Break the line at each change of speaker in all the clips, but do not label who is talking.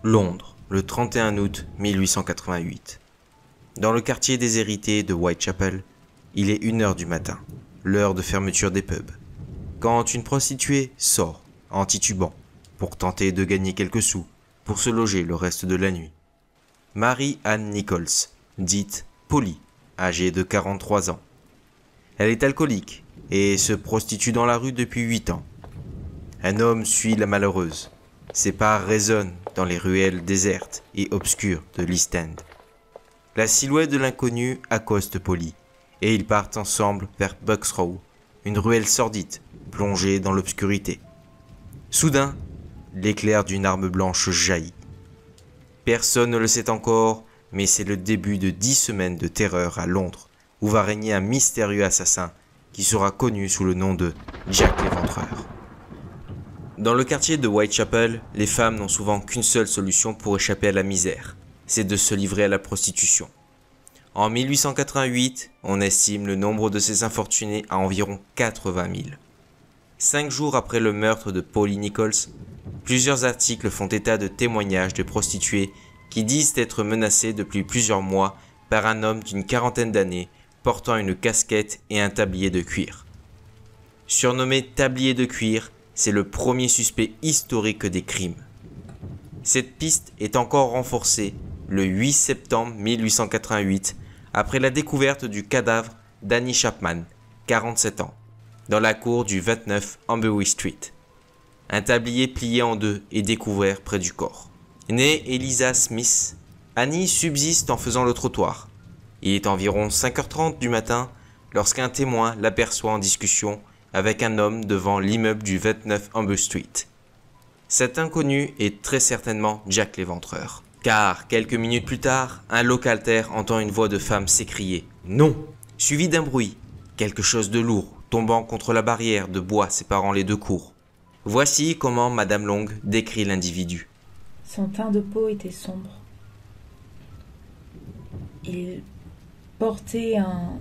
Londres, le 31 août 1888. Dans le quartier déshérité de Whitechapel, il est 1h du matin, l'heure de fermeture des pubs, quand une prostituée sort, en titubant, pour tenter de gagner quelques sous, pour se loger le reste de la nuit. Mary Ann Nichols, dite Polly, âgée de 43 ans. Elle est alcoolique et se prostitue dans la rue depuis 8 ans. Un homme suit la malheureuse. Ses pas résonnent dans les ruelles désertes et obscures de l'East End. La silhouette de l'inconnu accoste Polly, et ils partent ensemble vers Bucks Row, une ruelle sordide, plongée dans l'obscurité. Soudain, l'éclair d'une arme blanche jaillit. Personne ne le sait encore, mais c'est le début de 10 semaines de terreur à Londres, où va régner un mystérieux assassin qui sera connu sous le nom de Jack l'Éventreur. Dans le quartier de Whitechapel, les femmes n'ont souvent qu'une seule solution pour échapper à la misère, c'est de se livrer à la prostitution. En 1888, on estime le nombre de ces infortunés à environ 80 000. 5 jours après le meurtre de Polly Nichols, plusieurs articles font état de témoignages de prostituées qui disent être menacées depuis plusieurs mois par un homme d'une quarantaine d'années portant une casquette et un tablier de cuir. Surnommé tablier de cuir, c'est le premier suspect historique des crimes. Cette piste est encore renforcée le 8 septembre 1888 après la découverte du cadavre d'Annie Chapman, 47 ans, dans la cour du 29 Amberley Street. Un tablier plié en deux est découvert près du corps. Née Eliza Smith, Annie subsiste en faisant le trottoir. Il est environ 5h30 du matin lorsqu'un témoin l'aperçoit en discussion avec un homme devant l'immeuble du 29 Amberley Street. Cet inconnu est très certainement Jack l'Éventreur. Car, quelques minutes plus tard, un locataire entend une voix de femme s'écrier « Non !» suivi d'un bruit, quelque chose de lourd tombant contre la barrière de bois séparant les deux cours. Voici comment Madame Long décrit l'individu.
Son teint de peau était sombre. Il portait un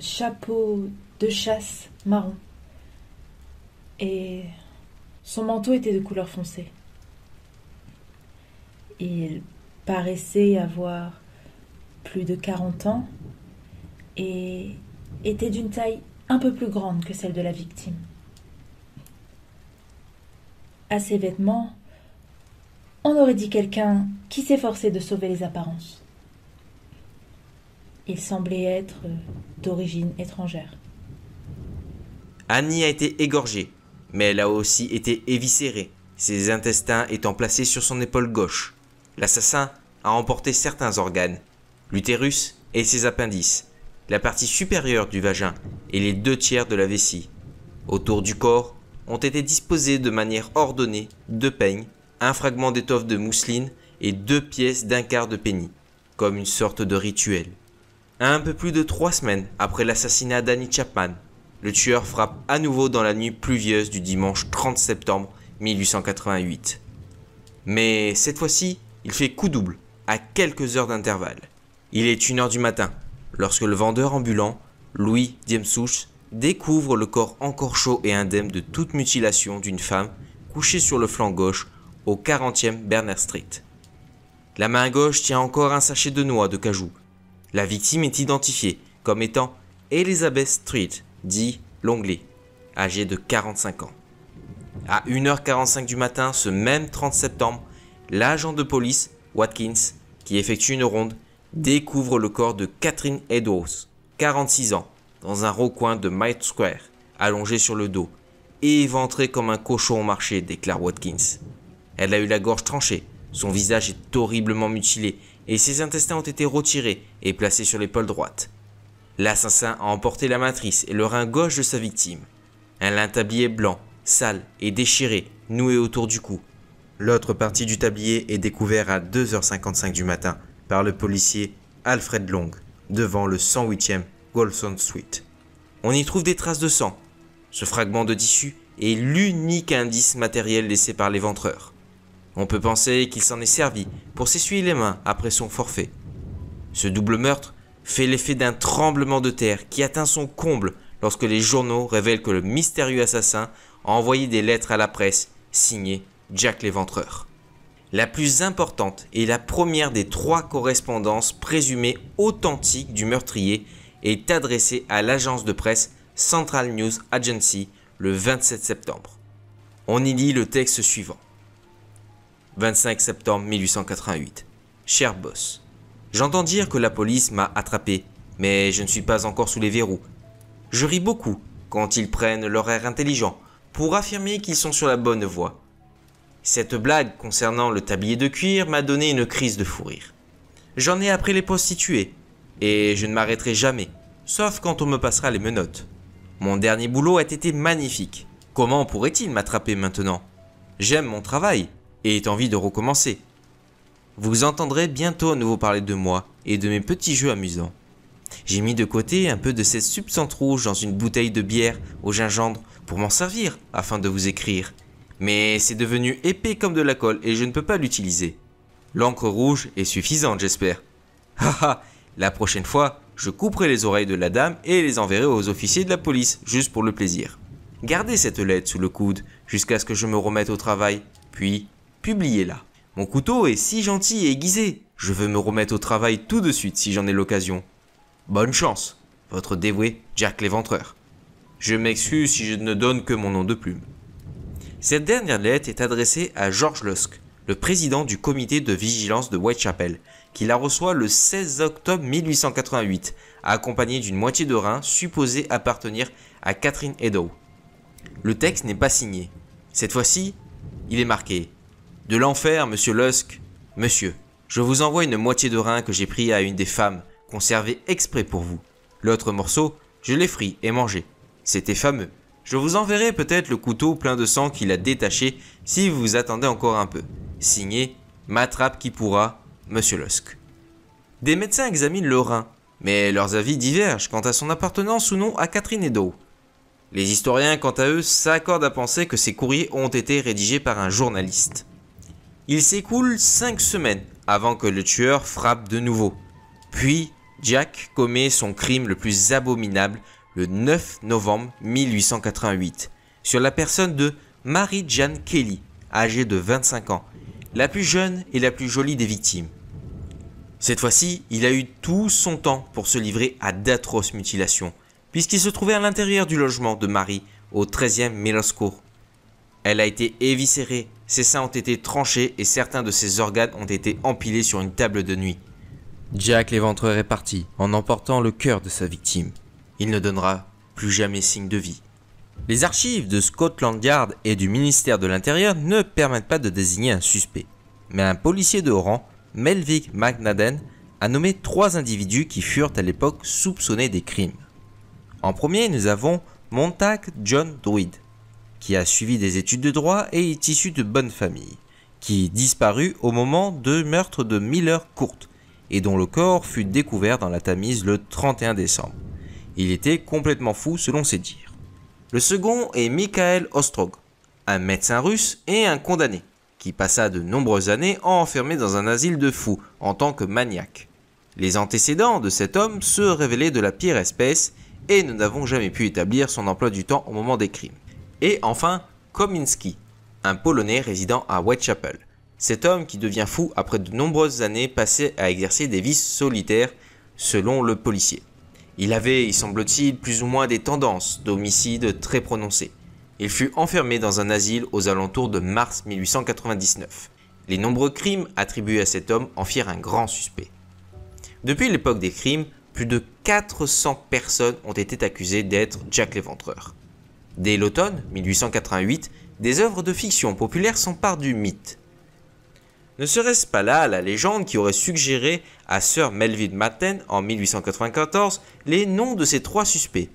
chapeau de chasse marron et son manteau était de couleur foncée. Il paraissait avoir plus de 40 ans et était d'une taille un peu plus grande que celle de la victime. À ses vêtements, on aurait dit quelqu'un qui s'efforçait de sauver les apparences. Il semblait être d'origine étrangère.
Annie a été égorgée, mais elle a aussi été éviscérée, ses intestins étant placés sur son épaule gauche. L'assassin a emporté certains organes, l'utérus et ses appendices, la partie supérieure du vagin et les 2/3 de la vessie. Autour du corps ont été disposés de manière ordonnée 2 peignes, un fragment d'étoffe de mousseline et 2 pièces d'un quart de penny, comme une sorte de rituel. Un peu plus de 3 semaines après l'assassinat d'Annie Chapman, le tueur frappe à nouveau dans la nuit pluvieuse du dimanche 30 septembre 1888. Mais cette fois-ci, il fait coup double, à quelques heures d'intervalle. Il est 1h du matin, lorsque le vendeur ambulant, Louis Diemsouch, découvre le corps encore chaud et indemne de toute mutilation d'une femme couchée sur le flanc gauche au 40e Berners Street. La main gauche tient encore un sachet de noix de cajou. La victime est identifiée comme étant Elizabeth Street, dit Longley, âgée de 45 ans. À 1h45 du matin, ce même 30 septembre, l'agent de police, Watkins, qui effectue une ronde, découvre le corps de Catherine Edwards, 46 ans, dans un recoin de Mile Square, allongé sur le dos, éventré comme un cochon au marché, déclare Watkins. Elle a eu la gorge tranchée, son visage est horriblement mutilé et ses intestins ont été retirés et placés sur l'épaule droite. L'assassin a emporté la matrice et le rein gauche de sa victime. Un lin tablier blanc, sale et déchiré, noué autour du cou. L'autre partie du tablier est découvert à 2h55 du matin par le policier Alfred Long, devant le 108e Golson Street. On y trouve des traces de sang. Ce fragment de tissu est l'unique indice matériel laissé par l'éventreur. On peut penser qu'il s'en est servi pour s'essuyer les mains après son forfait. Ce double meurtre fait l'effet d'un tremblement de terre qui atteint son comble lorsque les journaux révèlent que le mystérieux assassin a envoyé des lettres à la presse signées Jack l'Éventreur. La plus importante et la première des 3 correspondances présumées authentiques du meurtrier est adressée à l'agence de presse Central News Agency le 27 septembre. On y lit le texte suivant. 25 septembre 1888. Cher boss, j'entends dire que la police m'a attrapé, mais je ne suis pas encore sous les verrous. Je ris beaucoup quand ils prennent leur air intelligent pour affirmer qu'ils sont sur la bonne voie. Cette blague concernant le tablier de cuir m'a donné une crise de fou rire. J'en ai appris les prostituées, et je ne m'arrêterai jamais, sauf quand on me passera les menottes. Mon dernier boulot a été magnifique. Comment pourrait-il m'attraper maintenant? J'aime mon travail, et ai envie de recommencer. Vous entendrez bientôt à nouveau parler de moi et de mes petits jeux amusants. J'ai mis de côté un peu de cette substance rouge dans une bouteille de bière au gingembre pour m'en servir afin de vous écrire. Mais c'est devenu épais comme de la colle et je ne peux pas l'utiliser. L'encre rouge est suffisante, j'espère. Haha, la prochaine fois, je couperai les oreilles de la dame et les enverrai aux officiers de la police, juste pour le plaisir. Gardez cette lettre sous le coude jusqu'à ce que je me remette au travail, puis publiez-la. Mon couteau est si gentil et aiguisé, je veux me remettre au travail tout de suite si j'en ai l'occasion. Bonne chance, votre dévoué Jack l'Éventreur. Je m'excuse si je ne donne que mon nom de plume. Cette dernière lettre est adressée à George Lusk, le président du comité de vigilance de Whitechapel, qui la reçoit le 16 octobre 1888, accompagné d'une moitié de rein supposée appartenir à Catherine Edow. Le texte n'est pas signé. Cette fois-ci, il est marqué « De l'enfer, monsieur Lusk. Monsieur, je vous envoie une moitié de rein que j'ai pris à une des femmes, conservée exprès pour vous. L'autre morceau, je l'ai frit et mangé. C'était fameux. Je vous enverrai peut-être le couteau plein de sang qu'il a détaché si vous vous attendez encore un peu. Signé, m'attrape qui pourra, monsieur Lusk. » Des médecins examinent le rein, mais leurs avis divergent quant à son appartenance ou non à Catherine Edow. Les historiens, quant à eux, s'accordent à penser que ces courriers ont été rédigés par un journaliste. Il s'écoule 5 semaines avant que le tueur frappe de nouveau. Puis, Jack commet son crime le plus abominable le 9 novembre 1888 sur la personne de Mary Jane Kelly, âgée de 25 ans, la plus jeune et la plus jolie des victimes. Cette fois-ci, il a eu tout son temps pour se livrer à d'atroces mutilations, puisqu'il se trouvait à l'intérieur du logement de Mary au 13e Miller's Court. Elle a été éviscérée, ses seins ont été tranchés et certains de ses organes ont été empilés sur une table de nuit. Jack l'Éventreur est parti en emportant le cœur de sa victime. Il ne donnera plus jamais signe de vie. Les archives de Scotland Yard et du ministère de l'Intérieur ne permettent pas de désigner un suspect, mais un policier de rang, Melvick McNaden, a nommé 3 individus qui furent à l'époque soupçonnés des crimes. En premier, nous avons Montague John Druid, qui a suivi des études de droit et est issu de bonne famille, qui disparut au moment de meurtre de Miller Court et dont le corps fut découvert dans la Tamise le 31 décembre. Il était complètement fou selon ses dires. Le second est Michael Ostrog, un médecin russe et un condamné, qui passa de nombreuses années enfermé dans un asile de fous en tant que maniaque. Les antécédents de cet homme se révélaient de la pire espèce et nous n'avons jamais pu établir son emploi du temps au moment des crimes. Et enfin, Kominski, un Polonais résidant à Whitechapel. Cet homme qui devient fou après de nombreuses années passées à exercer des vices solitaires selon le policier. Il avait, il semble-t-il, plus ou moins des tendances d'homicide très prononcées. Il fut enfermé dans un asile aux alentours de mars 1899. Les nombreux crimes attribués à cet homme en firent un grand suspect. Depuis l'époque des crimes, plus de 400 personnes ont été accusées d'être Jack l'Éventreur. Dès l'automne 1888, des œuvres de fiction populaire s'emparent du mythe. Ne serait-ce pas là la légende qui aurait suggéré à Sir Melville Matten en 1894 les noms de ces 3 suspects,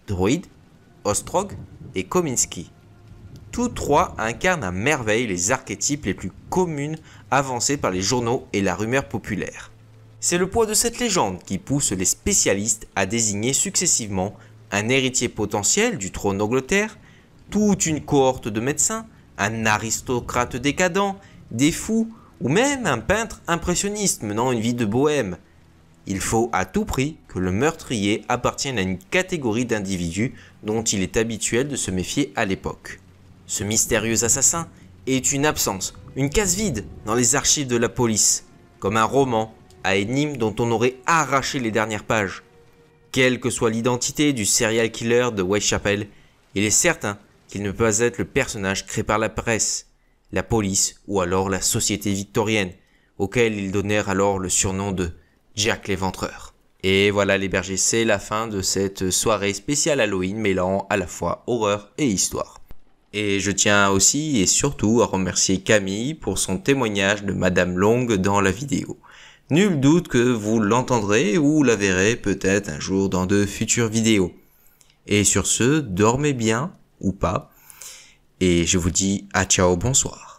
Druid, Ostrog et Kominski. Tous 3 incarnent à merveille les archétypes les plus communs avancés par les journaux et la rumeur populaire. C'est le poids de cette légende qui pousse les spécialistes à désigner successivement un héritier potentiel du trône d'Angleterre, toute une cohorte de médecins, un aristocrate décadent, des fous ou même un peintre impressionniste menant une vie de bohème. Il faut à tout prix que le meurtrier appartienne à une catégorie d'individus dont il est habituel de se méfier à l'époque. Ce mystérieux assassin est une absence, une case vide dans les archives de la police, comme un roman à énigmes dont on aurait arraché les dernières pages. Quelle que soit l'identité du serial killer de Whitechapel, il est certain qu'il ne peut pas être le personnage créé par la presse, la police ou alors la société victorienne, auquel ils donnèrent alors le surnom de Jack l'Éventreur. Et voilà les bergers, c'est la fin de cette soirée spéciale Halloween mêlant à la fois horreur et histoire. Et je tiens aussi et surtout à remercier Camille pour son témoignage de Madame Long dans la vidéo. Nul doute que vous l'entendrez ou la verrez peut-être un jour dans de futures vidéos. Et sur ce, dormez bien ou pas. Et je vous dis à ciao, bonsoir.